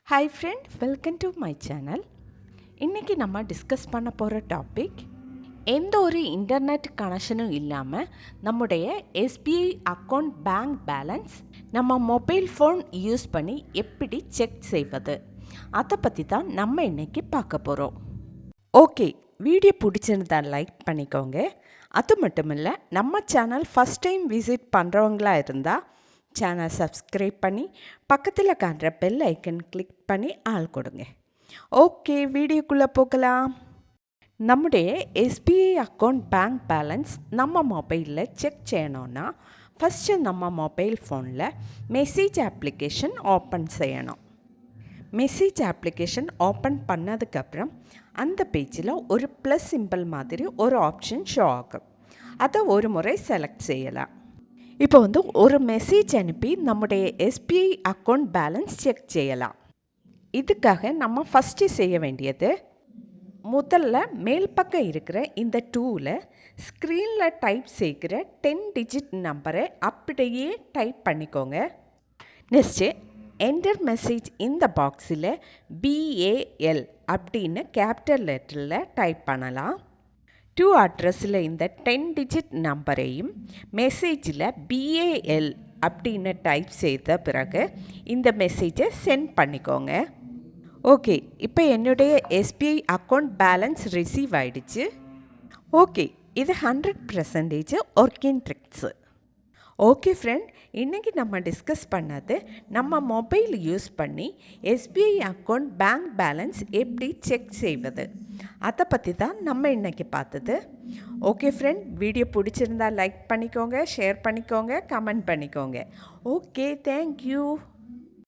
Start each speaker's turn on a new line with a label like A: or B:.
A: Hi friend, welcome to my channel. இன்றைக்கி நம்ம discuss பண்ண போகிற டாபிக், எந்த ஒரு இன்டர்நெட் கனெக்ஷனும் இல்லாமல் நம்முடைய எஸ்பிஐ அக்கௌண்ட் பேங்க் பேலன்ஸ் நம்ம மொபைல் ஃபோன் யூஸ் பண்ணி எப்படி செக் செய்வது, அதை பற்றி தான் நம்ம இன்றைக்கி பார்க்க போகிறோம். ஓகே, வீடியோ பிடிச்சிருந்தா லைக் பண்ணிக்கோங்க. அது மட்டும் இல்லை, நம்ம சேனல் ஃபஸ்ட் டைம் விசிட் பண்ணுறவங்களா இருந்தால் சேனல் சப்ஸ்கிரைப் பண்ணி பக்கத்தில் காண்ற பெல் ஐக்கன் கிளிக் பண்ணி ஆள் கொடுங்க. ஓகே, வீடியோக்குள்ளே போகலாம். நம்முடைய எஸ்பிஐ அக்கௌண்ட் பேங்க் பேலன்ஸ் நம்ம மொபைலில் செக் செய்யணுன்னா ஃபஸ்ட்டு நம்ம மொபைல் ஃபோனில் மெசேஜ் அப்ளிகேஷன் ஓப்பன் செய்யணும். மெசேஜ் அப்ளிகேஷன் ஓப்பன் பண்ணதுக்கப்புறம் அந்த பேஜில் ஒரு ப்ளஸ் சிம்பிள் மாதிரி ஒரு ஆப்ஷன் ஷோ ஆகும். அதை ஒரு முறை செலக்ட் செய்யலாம். இப்போ ஒரு மெசேஜ் அனுப்பி நம்முடைய எஸ்பிஐ அக்கௌண்ட் பேலன்ஸ் செக் செய்யலாம். இதுக்காக நம்ம ஃபஸ்ட்டு செய்ய வேண்டியது, முதல்ல மேல் பக்கம் இருக்கிற இந்த டூவில் ஸ்க்ரீனில் டைப் செய்கிற 10 டிஜிட் நம்பரை அப்படியே டைப் பண்ணிக்கோங்க. நெக்ஸ்ட்டு என்டர் மெசேஜ் இந்த பாக்ஸில் BAL அப்படின்னு கேபிட்டல் லெட்டரில் டைப் பண்ணலாம். டூ அட்ரஸில் இந்த 10 டிஜிட் நம்பரையும் மெசேஜில் BAL அப்படின்னு டைப் செய்த பிறகு இந்த மெசேஜை சென்ட் பண்ணிக்கோங்க. ஓகே, இப்போ என்னுடைய எஸ்பிஐ அக்கௌண்ட் பேலன்ஸ் ரிசீவ் ஆகிடுச்சு. ஓகே, இது 100% ஒர்க்கிங் ட்ரிக்ஸு. ஓகே ஃப்ரெண்ட், இன்றைக்கி நம்ம டிஸ்கஸ் பண்ணது நம்ம மொபைல் யூஸ் பண்ணி எஸ்பிஐ அக்கௌண்ட் பேங்க் பேலன்ஸ் எப்படி செக் செய்வது, அதை பற்றி தான் நம்ம இன்றைக்கி பார்த்தது. ஓகே ஃப்ரெண்ட், வீடியோ பிடிச்சிருந்தா லைக் பண்ணிக்கோங்க, ஷேர் பண்ணிக்கோங்க, கமெண்ட் பண்ணிக்கோங்க. Okay, thank you.